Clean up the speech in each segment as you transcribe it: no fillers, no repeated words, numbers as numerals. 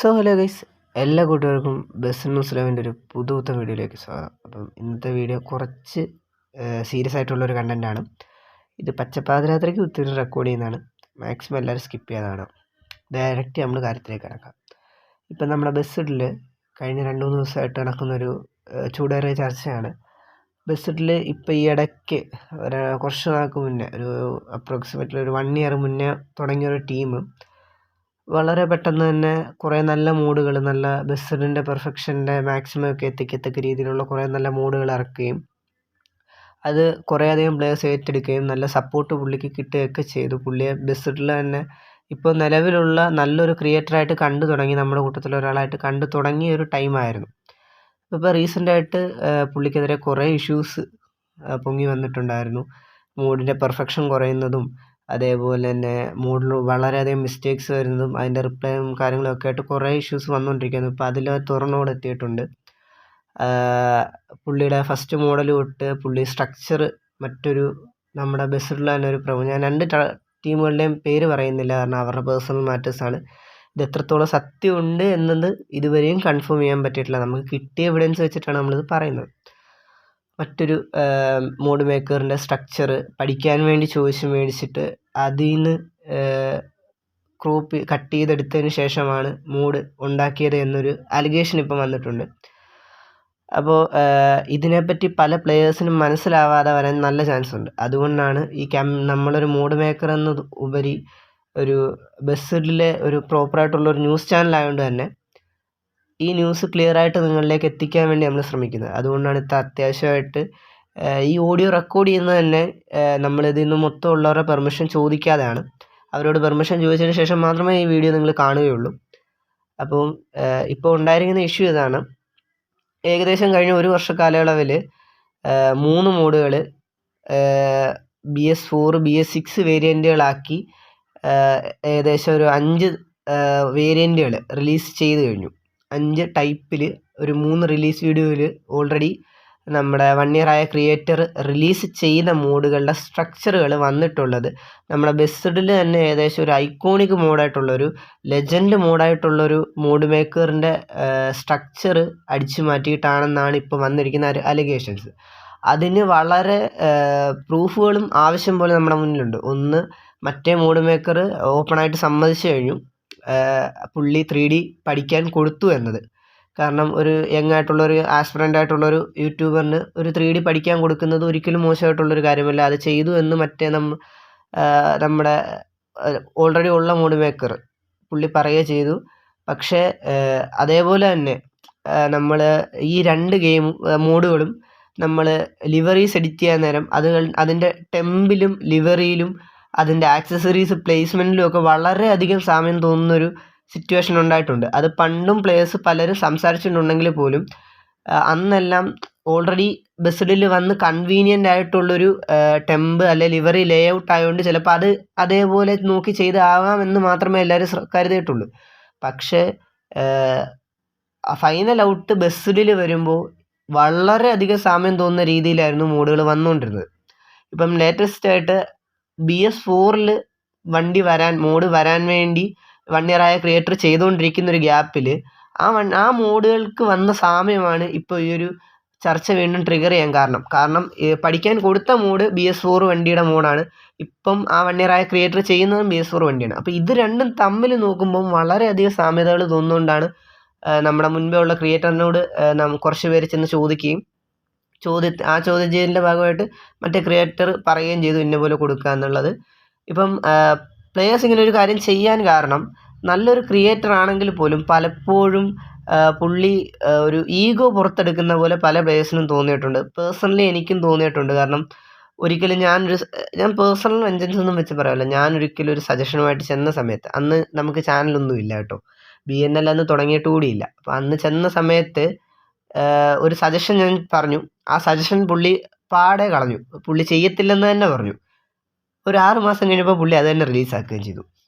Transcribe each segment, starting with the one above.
Hello guys, എല്ലാ കൂട്ടുകാർക്കും best news ലെവൻ്റെ ഒരു പുതുപുത്തൻ വീഡിയോയിലേക്ക് സ്വാഗതം. അപ്പം ഇന്നത്തെ വീഡിയോ കുറച്ച് സീരിയസ് ആയിട്ടുള്ളൊരു കണ്ടൻറ്റാണ്. ഇത് പച്ചപ്പാതിരാത്രിക്ക് ഒത്തിരി റെക്കോർഡ് ചെയ്യുന്നതാണ്. മാക്സിമം എല്ലാവരും സ്കിപ്പ് ചെയ്യാതാണ്. ഡയറക്റ്റ് നമ്മൾ കാര്യത്തിലേക്ക് കിടക്കാം. ഇപ്പം നമ്മുടെ ബസ്സിഡിൽ കഴിഞ്ഞ 2-3 ദിവസമായിട്ട് നടക്കുന്നൊരു ചൂടേറിയ ചർച്ചയാണ്. ബസ്സിഡിൽ ഇപ്പം ഈ ഇടയ്ക്ക് കുറച്ച് നാൾക്ക് മുന്നേ ഒരു അപ്രോക്സിമേറ്റ്ലി ഒരു 1 ഇയർ മുന്നേ തുടങ്ങിയൊരു ടീം വളരെ പെട്ടെന്ന് തന്നെ കുറേ നല്ല മൂഡുകൾ, നല്ല ബസ്സിഡിൻ്റെ പെർഫെക്ഷൻ്റെ മാക്സിമം ഒക്കെ എത്തിക്കത്തക്ക രീതിയിലുള്ള കുറേ നല്ല മൂഡുകൾ ഇറക്കുകയും അത് കുറേയധികം പ്ലേയേഴ്സ് ഏറ്റെടുക്കുകയും നല്ല സപ്പോർട്ട് പുള്ളിക്ക് കിട്ടുകയൊക്കെ ചെയ്തു. പുള്ളിയെ ബസ്സിഡിൽ തന്നെ ഇപ്പോൾ നിലവിലുള്ള നല്ലൊരു ക്രിയേറ്ററായിട്ട് കണ്ടു തുടങ്ങി, നമ്മുടെ കൂട്ടത്തിലൊരാളായിട്ട് കണ്ടു തുടങ്ങിയ ഒരു ടൈമായിരുന്നു. ഇപ്പോൾ റീസെൻ്റായിട്ട് പുള്ളിക്കെതിരെ കുറേ ഇഷ്യൂസ് പൊങ്ങി വന്നിട്ടുണ്ടായിരുന്നു. മൂഡിൻ്റെ പെർഫെക്ഷൻ കുറയുന്നതും അതേപോലെ തന്നെ മൂഡിൽ വളരെയധികം മിസ്റ്റേക്സ് വരുന്നതും അതിൻ്റെ റിപ്ലൈയും കാര്യങ്ങളൊക്കെ ആയിട്ട് കുറേ ഇഷ്യൂസ് വന്നുകൊണ്ടിരിക്കുന്നു. ഇപ്പോൾ അതിൽ തുറന്നോടെ എത്തിയിട്ടുണ്ട്. പുള്ളിയുടെ ഫസ്റ്റ് മോഡൽ തൊട്ട് പുള്ളി സ്ട്രക്ചർ മറ്റൊരു നമ്മുടെ ബസ്സിലുള്ള തന്നെ ഒരു ഞാൻ 2 ടീമുകളുടെയും പേര് പറയുന്നില്ല, കാരണം അവരുടെ പേഴ്സണൽ മാറ്റേഴ്സാണ്. ഇത് എത്രത്തോളം സത്യമുണ്ട് എന്നത് ഇതുവരെയും കൺഫേം ചെയ്യാൻ പറ്റിയിട്ടില്ല. നമുക്ക് കിട്ടിയ എവിഡൻസ് വെച്ചിട്ടാണ് നമ്മളിത് പറയുന്നത്. മറ്റൊരു മോഡ് മേക്കറിൻ്റെ സ്ട്രക്ചർ പഠിക്കാൻ വേണ്ടി ചോദിച്ച് മേടിച്ചിട്ട് അതിൽ നിന്ന് കട്ട് ചെയ്തെടുത്തതിന് ശേഷമാണ് മോഡ് ഉണ്ടാക്കിയത് എന്നൊരു അലിഗേഷൻ ഇപ്പം വന്നിട്ടുണ്ട്. അപ്പോൾ ഇതിനെപ്പറ്റി പല പ്ലെയേഴ്സിനും മനസ്സിലാവാതെ വരാൻ നല്ല ചാൻസ് ഉണ്ട്. അതുകൊണ്ടാണ് ഈ നമ്മളൊരു മോഡ് മേക്കർ എന്ന ഉപരി ഒരു ബസ്സിഡിലെ ഒരു പ്രോപ്പറായിട്ടുള്ളൊരു ന്യൂസ് ചാനലായതുകൊണ്ട് തന്നെ ഈ ന്യൂസ് ക്ലിയറായിട്ട് നിങ്ങളിലേക്ക് എത്തിക്കാൻ വേണ്ടി നമ്മൾ ശ്രമിക്കുന്നത്. അതുകൊണ്ടാണ് ഇത്ര അത്യാവശ്യമായിട്ട് ഈ ഓഡിയോ റെക്കോർഡ് ചെയ്യുന്നത് തന്നെ നമ്മളിതിൽ നിന്ന് മൊത്തം ഉള്ളവരുടെ പെർമിഷൻ ചോദിക്കാതെയാണ്. അവരോട് പെർമിഷൻ ചോദിച്ചതിന് ശേഷം മാത്രമേ ഈ വീഡിയോ നിങ്ങൾ കാണുകയുള്ളൂ. അപ്പം ഇപ്പോൾ ഉണ്ടായിരിക്കുന്ന ഇഷ്യൂ ഇതാണ്. ഏകദേശം കഴിഞ്ഞ 1 വർഷ കാലയളവിൽ 3 മോഡുകൾ BS4 BS6 വേരിയൻറ്റുകളാക്കി ഏകദേശം ഒരു 5 വേരിയൻറ്റുകൾ റിലീസ് ചെയ്ത് കഴിഞ്ഞു. 5 ടൈപ്പിൽ ഒരു 3 റിലീസ് വീഡിയോയിൽ ഓൾറെഡി നമ്മുടെ 1 ഇയർ ആയ ക്രിയേറ്റർ റിലീസ് ചെയ്ത മോഡുകളുടെ സ്ട്രക്ചറുകൾ വന്നിട്ടുള്ളത് നമ്മുടെ ബസ്സിഡിൽ തന്നെ ഏകദേശം ഒരു ഐക്കോണിക് മോഡായിട്ടുള്ളൊരു ലെജൻഡ് മോഡായിട്ടുള്ളൊരു മോഡ് മേക്കറിൻ്റെ സ്ട്രക്ചർ അടിച്ചു മാറ്റിയിട്ടാണെന്നാണ് ഇപ്പോൾ വന്നിരിക്കുന്ന അലിഗേഷൻസ്. അതിന് വളരെ പ്രൂഫുകളും ആവശ്യം പോലെ നമ്മുടെ മുന്നിലുണ്ട്. ഒന്ന്, മറ്റേ മോഡ് മേക്കർ ഓപ്പണായിട്ട് സമ്മതിച്ചു കഴിഞ്ഞു പുള്ളി 3D പഠിക്കാൻ കൊടുത്തു എന്നത്. കാരണം ഒരു യങ് ആയിട്ടുള്ളൊരു ആസ്പിറൻ്റ് ആയിട്ടുള്ളൊരു യൂട്യൂബറിന് ഒരു 3D പഠിക്കാൻ കൊടുക്കുന്നത് ഒരിക്കലും മോശമായിട്ടുള്ളൊരു കാര്യമല്ല. അത് ചെയ്തു എന്ന് മറ്റേ നമ്മുടെ ഓൾറെഡി ഉള്ള മോഡ് മേക്കർ പുള്ളി പറയുക ചെയ്തു. പക്ഷേ അതേപോലെ തന്നെ നമ്മൾ ഈ 2 മോഡുകളും നമ്മൾ ലിവറീസ് എഡിറ്റ് ചെയ്യാൻ നേരം അതിൻ്റെ ടെമ്പിലും ലിവറിയിലും അതിൻ്റെ ആക്സസറീസ് പ്ലേസ്മെൻറ്റിലും ഒക്കെ വളരെയധികം സാമ്യം തോന്നുന്നൊരു സിറ്റുവേഷൻ ഉണ്ടായിട്ടുണ്ട്. അത് പണ്ടും പ്ലേയേഴ്സ് പലരും സംസാരിച്ചിട്ടുണ്ടെങ്കിൽ പോലും അന്നെല്ലാം ഓൾറെഡി ബസ്സിഡിൽ വന്ന് കൺവീനിയൻ്റ് ആയിട്ടുള്ളൊരു ടെമ്പ് അല്ലെ ലിവറി ലേ ഔട്ട് ആയതുകൊണ്ട് ചിലപ്പോൾ അത് അതേപോലെ നോക്കി ചെയ്താകാമെന്ന് മാത്രമേ എല്ലാവരും കരുതിയിട്ടുള്ളൂ. പക്ഷേ ഫൈനൽ ഔട്ട് ബസ്സിഡിൽ വരുമ്പോൾ വളരെയധികം സാമ്യം തോന്നുന്ന രീതിയിലായിരുന്നു മോഡുകൾ വന്നുകൊണ്ടിരുന്നത്. ഇപ്പം ലേറ്റസ്റ്റ് ആയിട്ട് BS4 മോഡ് വരാൻ വേണ്ടി 1 ഇയർ ആയ ക്രിയേറ്റർ ചെയ്തുകൊണ്ടിരിക്കുന്ന ഒരു ഗ്യാപ്പിൽ ആ മോഡുകൾക്ക് വന്ന സാമ്യമാണ് ഇപ്പോൾ ഈ ഒരു ചർച്ച വീണ്ടും ട്രിഗർ ചെയ്യാൻ കാരണം പഠിക്കാൻ കൊടുത്ത മോഡ് BS4 വണ്ടിയുടെ മോഡാണ്. ഇപ്പം ആ 1 ഇയർ ആയ ക്രിയേറ്റർ ചെയ്യുന്നതും BS4 വണ്ടിയാണ്. അപ്പോൾ ഇത് രണ്ടും തമ്മിൽ നോക്കുമ്പം വളരെയധികം സാമ്യതകൾ തോന്നുന്നതുകൊണ്ടാണ് നമ്മുടെ മുൻപേ ഉള്ള ക്രിയേറ്ററിനോട് കുറച്ച് പേര് ചെന്ന് ചോദിക്കുകയും ആ ചോദ്യം ചെയ്തതിൻ്റെ ഭാഗമായിട്ട് മറ്റേ ക്രിയേറ്റർ പറയുകയും ചെയ്തു ഇന്ന പോലെ കൊടുക്കുക എന്നുള്ളത്. ഇപ്പം പ്ലെയേഴ്സ് ഇങ്ങനെ ഒരു കാര്യം ചെയ്യാൻ കാരണം നല്ലൊരു ക്രിയേറ്റർ ആണെങ്കിൽ പോലും പലപ്പോഴും പുള്ളി ഒരു ഈഗോ പുറത്തെടുക്കുന്ന പോലെ പല പ്ലെയേഴ്സിനും തോന്നിയിട്ടുണ്ട്. പേഴ്സണലി എനിക്കും തോന്നിയിട്ടുണ്ട്. കാരണം ഒരിക്കലും ഞാൻ പേഴ്സണൽ വെഞ്ചൻസ് ഒന്നും വെച്ച് പറയാമല്ല, ഞാനൊരിക്കലും ഒരു സജഷനുമായിട്ട് ചെന്ന സമയത്ത്, അന്ന് നമുക്ക് ചാനലൊന്നും ഇല്ല കേട്ടോ, BNL അന്ന് തുടങ്ങിയിട്ട് കൂടിയില്ല. അപ്പോൾ അന്ന് ചെന്ന സമയത്ത് ഒരു സജഷൻ ഞാൻ പറഞ്ഞു. ആ സജഷൻ പുള്ളി പാടെ കളഞ്ഞു. പുള്ളി ചെയ്യത്തില്ലെന്ന് തന്നെ പറഞ്ഞു. ഒരു 6 മാസം കഴിഞ്ഞപ്പോൾ പുള്ളി അത് തന്നെ റിലീസാക്കുകയും ചെയ്തു.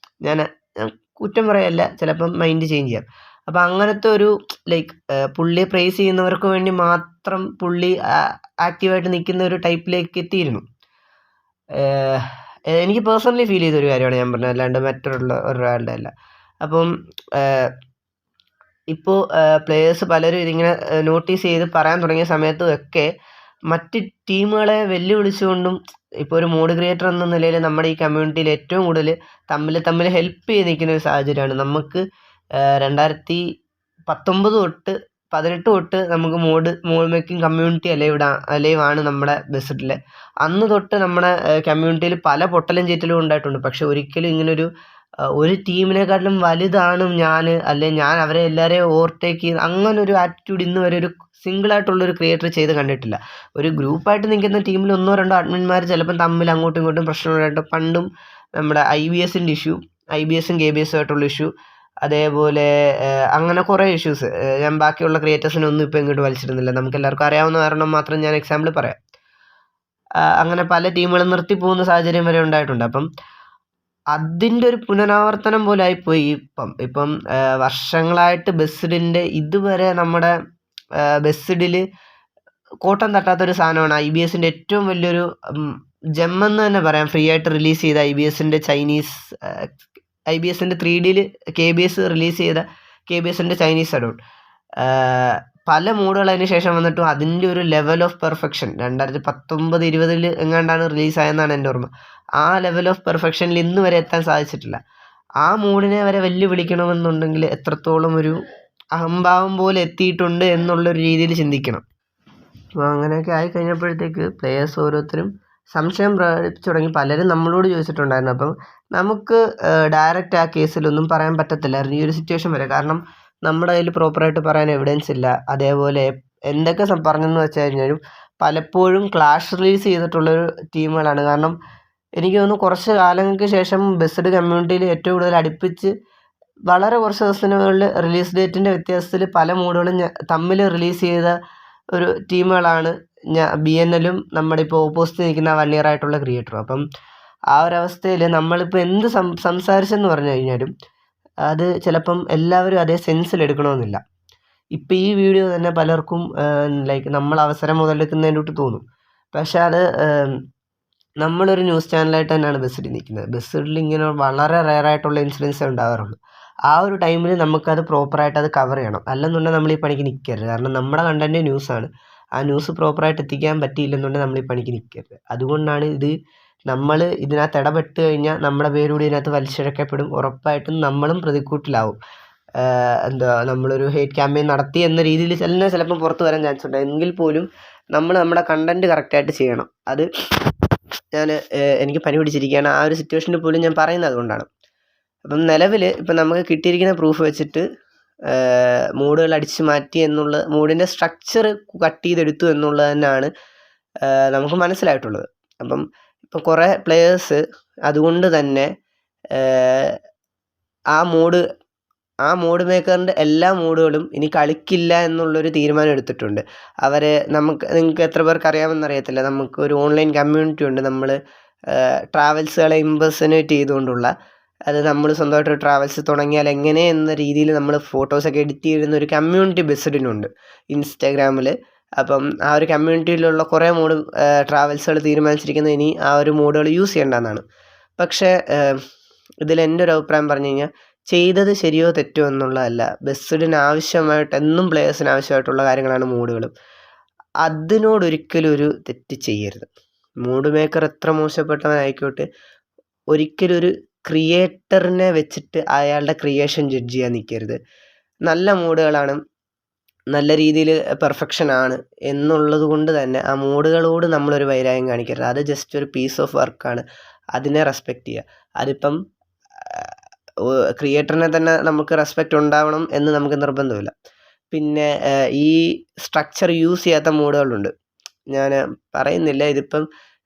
ഞാൻ കുറ്റം പറയല്ല, ചിലപ്പം മൈൻഡ് ചേഞ്ച് ചെയ്യാം. അപ്പോൾ അങ്ങനത്തെ ഒരു പുള്ളിയെ പ്രൈസ് ചെയ്യുന്നവർക്ക് വേണ്ടി മാത്രം പുള്ളി ആക്റ്റീവായിട്ട് നിൽക്കുന്ന ഒരു ടൈപ്പിലേക്ക് എത്തിയിരുന്നു. എനിക്ക് പേഴ്സണലി ഫീൽ ചെയ്തൊരു കാര്യമാണ് ഞാൻ പറഞ്ഞത്, അല്ലാണ്ട് മറ്റുള്ള ഒരാളുടെ അല്ല. അപ്പം ഇപ്പോൾ പ്ലെയേഴ്സ് പലരും ഇതിങ്ങനെ നോട്ടീസ് ചെയ്ത് പറയാൻ തുടങ്ങിയ സമയത്തുമൊക്കെ മറ്റ് ടീമുകളെ വെല്ലുവിളിച്ചുകൊണ്ടും ഇപ്പോൾ ഒരു മോഡ് ക്രിയേറ്റർ എന്ന നിലയിൽ നമ്മുടെ ഈ കമ്മ്യൂണിറ്റിയിൽ ഏറ്റവും കൂടുതൽ തമ്മിൽ ഹെൽപ്പ് ചെയ്ത് നിൽക്കുന്ന ഒരു സാഹചര്യമാണ്. നമുക്ക് 2019 തൊട്ട് 18 തൊട്ട് നമുക്ക് മോഡ് മേക്കിംഗ് കമ്മ്യൂണിറ്റി അലൈവാണ് നമ്മുടെ ബെസ്റ്റിലെ. അന്ന് തൊട്ട് നമ്മുടെ കമ്മ്യൂണിറ്റിയിൽ പല പൊട്ടലും ചീറ്റലും ഉണ്ടായിട്ടുണ്ട്. പക്ഷെ ഒരിക്കലും ഇങ്ങനൊരു ഒരു ടീമിനെക്കാട്ടിലും വലുതാണ് ഞാൻ, അല്ലെങ്കിൽ ഞാൻ അവരെ എല്ലാവരെയും ഓവർടേക്ക് ചെയ്ത് അങ്ങനൊരു ആറ്റിറ്റ്യൂഡ് ഇന്ന് വരെ ഒരു സിംഗിളായിട്ടുള്ളൊരു ക്രിയേറ്റർ ചെയ്ത് കണ്ടിട്ടില്ല. ഒരു ഗ്രൂപ്പായിട്ട് നിൽക്കുന്ന ടീമിൽ 1-2 അഡ്മിന്മാർ ചിലപ്പം തമ്മിൽ അങ്ങോട്ടും ഇങ്ങോട്ടും പ്രശ്നമുണ്ടായിട്ട് പണ്ടും നമ്മുടെ IBSൻ്റെ ഇഷ്യൂ, IBSും KBSും ആയിട്ടുള്ള ഇഷ്യൂ, അതേപോലെ അങ്ങനെ കുറേ ഇഷ്യൂസ് ഞാൻ ബാക്കിയുള്ള ക്രിയേറ്റേഴ്സിനൊന്നും ഇപ്പോൾ ഇങ്ങോട്ട് വലിച്ചിരുന്നില്ല. നമുക്ക് എല്ലാവർക്കും അറിയാവുന്ന കാരണം മാത്രം ഞാൻ എക്സാമ്പിൾ പറയാം. അങ്ങനെ പല ടീമുകളും നിർത്തിപ്പോകുന്ന സാഹചര്യം വരെ ഉണ്ടായിട്ടുണ്ട്. അപ്പം അതിൻ്റെ ഒരു പുനരാവർത്തനം പോലെ ആയിപ്പോയി ഇപ്പം വർഷങ്ങളായിട്ട് ബെസ്റ്റിഡിൻ്റെ ഇതുവരെ നമ്മുടെ ബെസ്റ്റിഡിൽ കോട്ടം തട്ടാത്തൊരു സാധനമാണ് IBSൻ്റെ ഏറ്റവും വലിയൊരു ജെമ്മെന്ന് തന്നെ പറയാം. ഫ്രീ ആയിട്ട് റിലീസ് ചെയ്ത IBSൻ്റെ 3Dയിൽ KBS റിലീസ് ചെയ്ത KBSൻ്റെ ചൈനീസ് അഡോൺ. പല മോഡുകൾ അതിന് ശേഷം വന്നിട്ടും അതിൻ്റെ ഒരു ലെവൽ ഓഫ് പെർഫെക്ഷൻ 2019-20 എങ്ങാണ്ടാണ് റിലീസായെന്നാണ് എൻ്റെ ഓർമ്മ. ആ ലെവൽ ഓഫ് പെർഫെക്ഷനിൽ ഇന്ന് വരെ എത്താൻ സാധിച്ചിട്ടില്ല. ആ മോഡിനെ വരെ വെല്ലുവിളിക്കണമെന്നുണ്ടെങ്കിൽ എത്രത്തോളം ഒരു അഹംഭാവം പോലെ എത്തിയിട്ടുണ്ട് എന്നുള്ളൊരു രീതിയിൽ ചിന്തിക്കണം. അപ്പോൾ അങ്ങനെയൊക്കെ ആയിക്കഴിഞ്ഞപ്പോഴത്തേക്ക് പ്ലെയേഴ്സ് ഓരോരുത്തരും സംശയം പ്രകടിപ്പിച്ചു തുടങ്ങി. പലരും നമ്മളോട് ചോദിച്ചിട്ടുണ്ടായിരുന്നു. അപ്പം നമുക്ക് ഡയറക്റ്റ് ആ കേസിലൊന്നും പറയാൻ പറ്റത്തില്ലായിരുന്നു ഈ ഒരു സിറ്റുവേഷൻ വരെ. കാരണം നമ്മുടെ കയ്യിൽ പ്രോപ്പറായിട്ട് പറയാൻ എവിഡൻസ് ഇല്ല. അതേപോലെ എന്തൊക്കെ പറഞ്ഞെന്ന് വെച്ച് കഴിഞ്ഞാലും പലപ്പോഴും ക്ലാഷ് റിലീസ് ചെയ്തിട്ടുള്ളൊരു ടീമുകളാണ്. കാരണം എനിക്ക് തോന്നുന്നു കുറച്ച് കാലങ്ങൾക്ക് ശേഷം ബെസ്ഡ് കമ്മ്യൂണിറ്റിയിൽ ഏറ്റവും കൂടുതൽ അടുപ്പിച്ച് വളരെ കുറച്ച് ദിവസത്തിനുള്ളിൽ റിലീസ് ഡേറ്റിൻ്റെ വ്യത്യാസത്തിൽ പല മോഡുകളും തമ്മിൽ റിലീസ് ചെയ്ത ഒരു ടീമുകളാണ് BNLും നമ്മുടെ ഇപ്പോൾ ഓപ്പോസിറ്റ് നിൽക്കുന്ന 1 year ആയിട്ടുള്ള ക്രിയേറ്ററും. അപ്പം ആ ഒരവസ്ഥയിൽ നമ്മളിപ്പോൾ എന്ത് സംസാരിച്ചെന്ന് പറഞ്ഞു കഴിഞ്ഞാലും അത് ചിലപ്പം എല്ലാവരും അതേ സെൻസിൽ എടുക്കണമെന്നില്ല. ഇപ്പം ഈ വീഡിയോ തന്നെ പലർക്കും ലൈക്ക് നമ്മൾ അവസരം മുതലെടുക്കുന്നതിനോട്ട് തോന്നും. പക്ഷെ അത് നമ്മളൊരു ന്യൂസ് ചാനലായിട്ട് തന്നെയാണ് ബെസ്റ്റിൽ നിൽക്കുന്നത്. ബെസ്റ്റിൽ ഇങ്ങനെ വളരെ റെയറായിട്ടുള്ള ഇൻസിഡൻസേ ഉണ്ടാകാറുള്ളൂ. ആ ഒരു ടൈമിൽ നമുക്കത് പ്രോപ്പറായിട്ട് അത് കവർ ചെയ്യണം. അല്ലെന്നുണ്ടെങ്കിൽ നമ്മൾ ഈ പണിക്ക് നിൽക്കരുത്. കാരണം നമ്മുടെ കണ്ടൻറ്റ് ന്യൂസാണ്. ആ ന്യൂസ് പ്രോപ്പറായിട്ട് എത്തിക്കാൻ പറ്റിയില്ലെന്നുണ്ടെങ്കിൽ നമ്മൾ ഈ പണിക്ക് നിൽക്കരുത്. അതുകൊണ്ടാണ് നമ്മൾ ഇതിനകത്ത് ഇടപെട്ട് കഴിഞ്ഞാൽ നമ്മുടെ പേരൂടി ഇതിനകത്ത് വലിച്ചിഴക്കപ്പെടും. ഉറപ്പായിട്ടും നമ്മളും പ്രതിക്കൂട്ടിലാവും. നമ്മളൊരു ഹേറ്റ് ക്യാമ്പയിൻ നടത്തി എന്ന രീതിയിൽ ചിലപ്പം പുറത്ത് വരാൻ ചാൻസ് ഉണ്ട്. എങ്കിൽ പോലും നമ്മൾ നമ്മുടെ കണ്ടൻറ്റ് കറക്റ്റായിട്ട് ചെയ്യണം. അത് എനിക്ക് പനി പിടിച്ചിരിക്കുകയാണ്. ആ ഒരു സിറ്റുവേഷനിൽ പോലും ഞാൻ പറയുന്നത് അതുകൊണ്ടാണ്. അപ്പം നിലവിൽ ഇപ്പം നമുക്ക് കിട്ടിയിരിക്കുന്ന പ്രൂഫ് വെച്ചിട്ട് മോഡുകൾ അടിച്ച് മാറ്റി എന്നുള്ള മോഡിൻ്റെ സ്ട്രക്ചർ കട്ട് ചെയ്തെടുത്തു എന്നുള്ളത് തന്നെയാണ് നമുക്ക് മനസ്സിലായിട്ടുള്ളത്. അപ്പം ഇപ്പോൾ കുറേ പ്ലെയേഴ്സ് അതുകൊണ്ട് തന്നെ ആ മോഡ് മേക്കറിൻ്റെ എല്ലാ മോഡുകളും ഇനി കളിക്കില്ല എന്നുള്ളൊരു തീരുമാനം എടുത്തിട്ടുണ്ട്. നിങ്ങൾക്ക് എത്ര പേർക്ക് അറിയാമെന്നറിയത്തില്ല, നമുക്ക് ഒരു ഓൺലൈൻ കമ്മ്യൂണിറ്റി ഉണ്ട്. നമ്മൾ ട്രാവൽസുകളെ ഇമ്പേഴ്സണേറ്റ് ചെയ്തുകൊണ്ടുള്ള, അത് നമ്മൾ സ്വന്തമായിട്ട് ട്രാവൽസ് തുടങ്ങിയാൽ എങ്ങനെ എന്ന രീതിയിൽ നമ്മൾ ഫോട്ടോസൊക്കെ എഡിറ്റ് ചെയ്യുന്ന ഒരു കമ്മ്യൂണിറ്റി ബെസ്ഡിനുണ്ട് ഇൻസ്റ്റാഗ്രാമിൽ. അപ്പം ആ ഒരു കമ്മ്യൂണിറ്റിയിലുള്ള കുറേ ട്രാവൽസുകൾ തീരുമാനിച്ചിരിക്കുന്നത് ഇനി ആ ഒരു മോഡുകൾ യൂസ് ചെയ്യേണ്ടതെന്നാണ്. പക്ഷേ ഇതിൽ എൻ്റെ ഒരു അഭിപ്രായം പറഞ്ഞു കഴിഞ്ഞാൽ ചെയ്തത് ശരിയോ തെറ്റോ എന്നുള്ളതല്ല. ബെസ്ഡിന് ആവശ്യമായിട്ട് എന്നും പ്ലെയേഴ്സിന് ആവശ്യമായിട്ടുള്ള കാര്യങ്ങളാണ് മോഡുകളും. അതിനോടൊരിക്കലും ഒരു തെറ്റ് ചെയ്യരുത്. മോഡ് മേക്കർ എത്ര മോശപ്പെട്ടവനായിക്കോട്ടെ, ഒരിക്കലും ഒരു ക്രിയേറ്ററിനെ വെച്ചിട്ട് അയാളുടെ ക്രിയേഷൻ ജഡ്ജ് ചെയ്യാൻ നിൽക്കരുത്. നല്ല മോഡുകളാണ്, നല്ല രീതിയിൽ പെർഫെക്ഷനാണ് എന്നുള്ളത് കൊണ്ട് തന്നെ ആ മോഡുകളോട് നമ്മളൊരു വൈരാഗ്യം കാണിക്കരുത്. അത് ജസ്റ്റ് ഒരു പീസ് ഓഫ് വർക്കാണ്. അതിനെ റെസ്പെക്റ്റ് ചെയ്യുക. അതിപ്പം ക്രിയേറ്ററിനെ തന്നെ നമുക്ക് റെസ്പെക്റ്റ് ഉണ്ടാവണം എന്ന് നമുക്ക് നിർബന്ധമില്ല. പിന്നെ ഈ സ്ട്രക്ചർ യൂസ് ചെയ്യാത്ത മോഡുകളുണ്ട്. ഞാൻ പറയുന്നില്ല, ഇതിപ്പം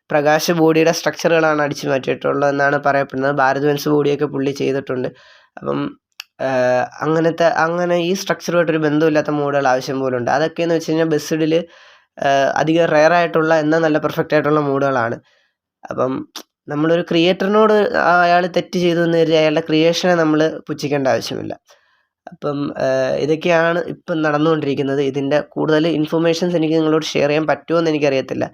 പ്രകാശ് ബോഡിയുടെ സ്ട്രക്ചറുകളാണ് അടിച്ചു മാറ്റിയിട്ടുള്ളതെന്നാണ് പറയപ്പെടുന്നത്. ഭാരത് വെൻസ് ബോഡിയൊക്കെ പുള്ളി ചെയ്തിട്ടുണ്ട്. അപ്പം അങ്ങനെ ഈ സ്ട്രക്ചറുമായിട്ടൊരു ബന്ധമില്ലാത്ത മോഡുകൾ ആവശ്യം പോലെ ഉണ്ട്. അതൊക്കെയെന്ന് വെച്ച് കഴിഞ്ഞാൽ ബെസ്ഡിൽ അധികം റെയറായിട്ടുള്ള എന്നാൽ നല്ല പെർഫെക്റ്റ് ആയിട്ടുള്ള മോഡുകളാണ്. അപ്പം നമ്മളൊരു ക്രിയേറ്ററിനോട് അയാൾ തെറ്റ് ചെയ്തു എന്ന് കരുതി അയാളുടെ ക്രിയേഷനെ നമ്മൾ പുച്ഛിക്കേണ്ട ആവശ്യമില്ല. അപ്പം ഇതൊക്കെയാണ് ഇപ്പം നടന്നുകൊണ്ടിരിക്കുന്നത്. ഇതിൻ്റെ കൂടുതൽ ഇൻഫർമേഷൻസ് എനിക്ക് നിങ്ങളോട് ഷെയർ ചെയ്യാൻ പറ്റുമോ എന്ന് എനിക്കറിയത്തില്ല.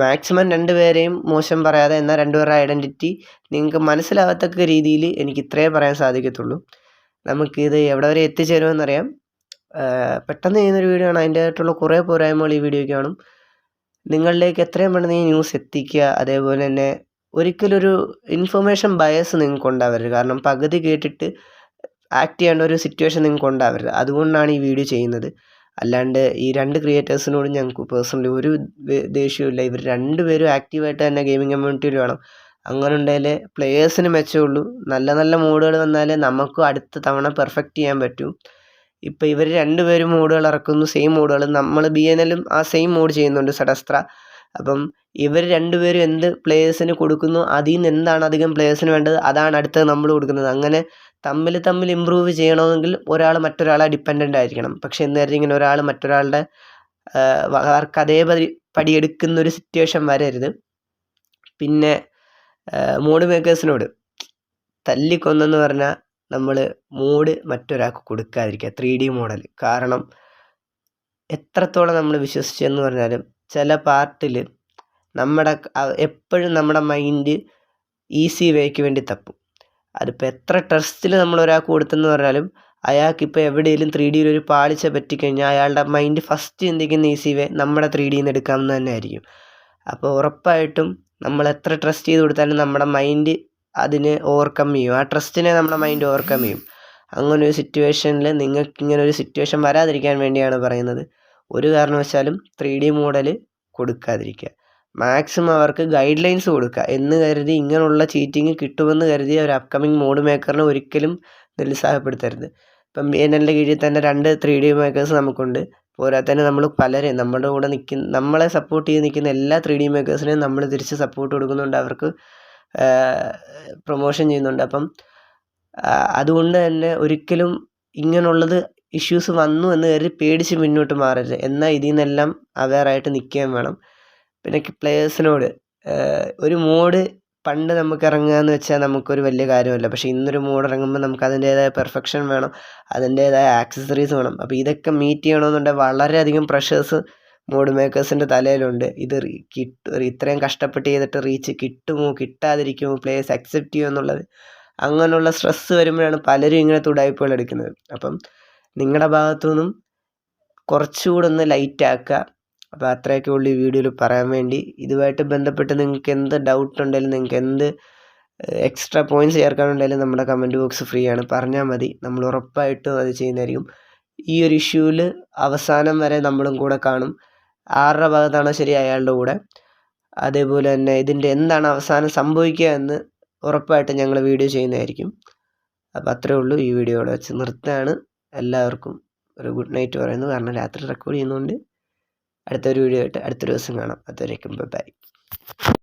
മാക്സിമം 2 പേരെയും മോശം പറയാതെ, എന്നാൽ 2 പേരുടെ ഐഡൻറ്റിറ്റി നിങ്ങൾക്ക് മനസ്സിലാകത്തക്ക രീതിയിൽ എനിക്ക് ഇത്രയേ പറയാൻ സാധിക്കത്തുള്ളൂ. നമുക്കിത് എവിടെ വരെ എത്തിച്ചേരുമെന്നറിയാം. പെട്ടെന്ന് ചെയ്യുന്നൊരു വീഡിയോ ആണ്. അതിൻ്റെതായിട്ടുള്ള കുറേ പോരായ്മകൾ ഈ വീഡിയോയ്ക്ക് കാണും. നിങ്ങളിലേക്ക് എത്രയും പെട്ടെന്ന് ഈ ന്യൂസ് എത്തിക്കുക. അതേപോലെ തന്നെ ഒരിക്കലൊരു ഇൻഫർമേഷൻ ബയസ് നിങ്ങൾക്ക് ഉണ്ടാവരുത്. കാരണം പകുതി കേട്ടിട്ട് ആക്ട് ചെയ്യേണ്ട ഒരു സിറ്റുവേഷൻ നിങ്ങൾക്ക് ഉണ്ടാവരുത്. അതുകൊണ്ടാണ് ഈ വീഡിയോ ചെയ്യുന്നത്. അല്ലാണ്ട് ഈ 2 ക്രിയേറ്റേഴ്സിനോടും ഞങ്ങൾക്ക് പേഴ്സണലി ഒരു ദേഷ്യമില്ല. ഇവർ 2 പേരും ആക്റ്റീവായിട്ട് തന്നെ ഗെയിമിംഗ് കമ്മ്യൂണിറ്റിയിൽ വേണം. അങ്ങനെ ഉണ്ടെങ്കിലേ പ്ലെയേഴ്സിന് മെച്ചമുള്ളൂ. നല്ല നല്ല മോഡുകൾ വന്നാലേ നമുക്കും അടുത്ത തവണ പെർഫെക്റ്റ് ചെയ്യാൻ പറ്റൂ. ഇപ്പോൾ ഇവർ 2 പേരും മോഡുകൾ ഇറക്കുന്നു, സെയിം മോഡുകൾ. നമ്മൾ BNLും ആ സെയിം മോഡ് ചെയ്യുന്നുണ്ട്, സഡസ്ത്ര. അപ്പം ഇവർ 2 പേരും എന്ത് പ്ലേയേഴ്സിന് കൊടുക്കുന്നു, അതിൽ നിന്ന് എന്താണ് അധികം പ്ലേയേഴ്സിന് വേണ്ടത്, അതാണ് അടുത്തത് നമ്മൾ കൊടുക്കുന്നത്. അങ്ങനെ തമ്മിൽ ഇമ്പ്രൂവ് ചെയ്യണമെങ്കിൽ ഒരാൾ മറ്റൊരാളെ ഡിപ്പെൻഡൻ്റ് ആയിരിക്കണം. പക്ഷെ എന്തായാലും ഇങ്ങനെ ഒരാൾ മറ്റൊരാളുടെ വർക്ക് അതേപടി എടുക്കുന്നൊരു സിറ്റുവേഷൻ വരരുത്. പിന്നെ മോഡ് മേക്കേഴ്സിനോട് തല്ലിക്കൊന്നെന്ന് പറഞ്ഞാൽ നമ്മൾ മോഡ് മറ്റൊരാൾക്ക് കൊടുക്കാതിരിക്കുക, 3D മോഡൽ. കാരണം എത്രത്തോളം നമ്മൾ വിശ്വസിച്ചെന്ന് പറഞ്ഞാലും ചില പാർട്ടിൽ എപ്പോഴും നമ്മുടെ മൈൻഡ് ഈസി വേക്ക് വേണ്ടി തപ്പും. അതിപ്പോൾ എത്ര ട്രസ്റ്റിൽ നമ്മൾ ഒരാൾക്ക് കൊടുത്തെന്ന് പറഞ്ഞാലും അയാൾക്കിപ്പോൾ എവിടെയെങ്കിലും 3Dയിൽ ഒരു പാളിച്ച പറ്റിക്കഴിഞ്ഞാൽ അയാളുടെ മൈൻഡ് ഫസ്റ്റ് ചിന്തിക്കുന്ന ഈസി വേ നമ്മുടെ 3Dയിൽ നിന്ന് എടുക്കാമെന്ന് തന്നെ ആയിരിക്കും. അപ്പോൾ ഉറപ്പായിട്ടും നമ്മൾ എത്ര ട്രസ്റ്റ് ചെയ്ത് കൊടുത്താലും നമ്മുടെ മൈൻഡ് അതിനെ ഓവർകം ചെയ്യും. ആ ട്രസ്റ്റിനെ നമ്മുടെ മൈൻഡ് ഓവർകം ചെയ്യും. അങ്ങനെ ഒരു സിറ്റുവേഷനിൽ നിങ്ങൾക്ക് ഇങ്ങനെ ഒരു സിറ്റുവേഷൻ വരാതിരിക്കാൻ വേണ്ടിയാണ് പറയുന്നത്. ഒരു കാരണവശാലും 3D മോഡൽ കൊടുക്കാതിരിക്കുക. മാക്സിമം അവർക്ക് ഗൈഡ് ലൈൻസ് കൊടുക്കുക എന്ന് കരുതി ഇങ്ങനെയുള്ള ചീറ്റിങ് കിട്ടുമെന്ന് കരുതി ഒരു അപ്കമിങ് മോഡ് മേക്കറിനെ ഒരിക്കലും നിരുത്സാഹപ്പെടുത്തരുത്. ഇപ്പം BNLൻ്റെ കീഴിൽ തന്നെ 2 3D മേക്കേഴ്സ് നമുക്കുണ്ട്. പോരാത്തന്നെ നമ്മൾ പലരെയും നമ്മുടെ കൂടെ നമ്മളെ സപ്പോർട്ട് ചെയ്ത് നിൽക്കുന്ന എല്ലാ 3D മേക്കേഴ്സിനെയും നമ്മൾ തിരിച്ച് സപ്പോർട്ട് കൊടുക്കുന്നുണ്ട്, അവർക്ക് പ്രൊമോഷൻ ചെയ്യുന്നുണ്ട്. അപ്പം അതുകൊണ്ട് തന്നെ ഒരിക്കലും ഇങ്ങനെയുള്ളത് ഇഷ്യൂസ് വന്നു എന്ന് കരുതി പേടിച്ച് മുന്നോട്ട് മാറരുത്. എന്നാൽ ഇതിൽ നിന്നെല്ലാം അവെയറായിട്ട് നിൽക്കുകയും വേണം. പിന്നെ പ്ലെയേഴ്സിനോട് ഒരു മോഡ് പണ്ട് നമുക്ക് ഇറങ്ങുക എന്ന് വെച്ചാൽ നമുക്കൊരു വലിയ കാര്യമല്ല. പക്ഷേ ഇന്നൊരു മോഡ് ഇറങ്ങുമ്പോൾ നമുക്ക് അതിൻ്റേതായ പെർഫെക്ഷൻ വേണം, അതിൻ്റേതായ ആക്സസറീസ് വേണം. അപ്പോൾ ഇതൊക്കെ മീറ്റ് ചെയ്യണമെന്നുണ്ടെങ്കിൽ വളരെയധികം പ്രഷേഴ്സ് മോഡ് മേക്കേഴ്സിൻ്റെ തലയിലുണ്ട്. ഇത് ഇത്രയും കഷ്ടപ്പെട്ട് ചെയ്തിട്ട് റീച്ച് കിട്ടുമോ കിട്ടാതിരിക്കുമോ, പ്ലേയേഴ്സ് അക്സെപ്റ്റ് ചെയ്യുമോ എന്നുള്ളത്, അങ്ങനെയുള്ള സ്ട്രെസ്സ് വരുമ്പോഴാണ് പലരും ഇങ്ങനെ ഉടായിപ്പുകൾ എടുക്കുന്നത്. അപ്പം നിങ്ങളുടെ ഭാഗത്തു നിന്നും കുറച്ചുകൂടെ ഒന്ന് ലൈറ്റ് ആക്കുക. അപ്പോൾ അത്രയൊക്കെ ഉള്ളൂ ഈ വീഡിയോയിൽ പറയാൻ വേണ്ടി. ഇതുമായിട്ട് ബന്ധപ്പെട്ട് നിങ്ങൾക്ക് എന്ത് ഡൗട്ട് ഉണ്ടെങ്കിലും, നിങ്ങൾക്ക് എന്ത് എക്സ്ട്രാ പോയിൻറ്റ്സ് ചേർക്കാനുണ്ടെങ്കിലും നമ്മുടെ കമൻറ്റ് ബോക്സ് ഫ്രീ ആണ്, പറഞ്ഞാൽ മതി. നമ്മൾ ഉറപ്പായിട്ടും അത് ചെയ്യുന്നതായിരിക്കും. ഈ ഒരു ഇഷ്യൂവിൽ അവസാനം വരെ നമ്മളും കൂടെ കാണും. ആരുടെ ഭാഗത്താണോ ശരി അയാളുടെ കൂടെ. അതേപോലെ തന്നെ ഇതിൻ്റെ എന്താണ് അവസാനം സംഭവിക്കുക എന്ന് ഉറപ്പായിട്ടും ഞങ്ങൾ വീഡിയോ ചെയ്യുന്നതായിരിക്കും. അപ്പോൾ അത്രയേ ഉള്ളൂ. ഈ വീഡിയോ ഇവിടെ വെച്ച് നിർത്തുകയാണ്. എല്ലാവർക്കും ഒരു ഗുഡ് നൈറ്റ് പറയുന്നു. കാരണം രാത്രി റെക്കോർഡ് ചെയ്യുന്നതുകൊണ്ട് അടുത്തൊരു വീഡിയോ ആയിട്ട് അടുത്തൊരു ദിവസം കാണാം. അതുവരേക്കും ബൈ.